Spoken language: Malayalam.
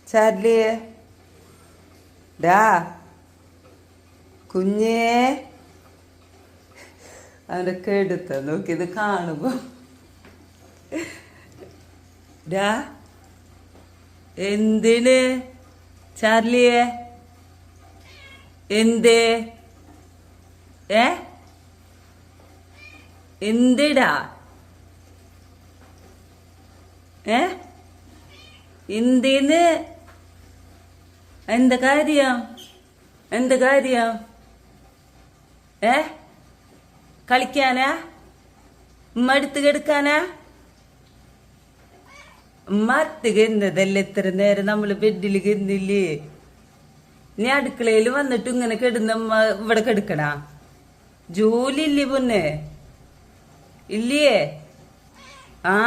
ചാർലി ഡാ കുഞ്ഞേ അവൻ്റെ കേടുത്ത നോക്കിയത് കാണുമ്പോ ഡാ എന്തിന് ചാർലിയെ എന്തേ എന്തിടാ എന്തിന് എന്ത് കാര്യം കളിക്കാനാ മടുത്ത് കെടുക്കാനാ മത്ത് കെന്നതല്ലേ ഇത്ര നേരം നമ്മള് ബെഡിൽ കെന്നില്ലേ നീ അടുക്കളയിൽ വന്നിട്ട് ഇങ്ങനെ കെടുന്ന ഇവിടെ കെടുക്കണ ജോലി ഇല്ലേ പൊന്നെ ഇല്ലേ ആ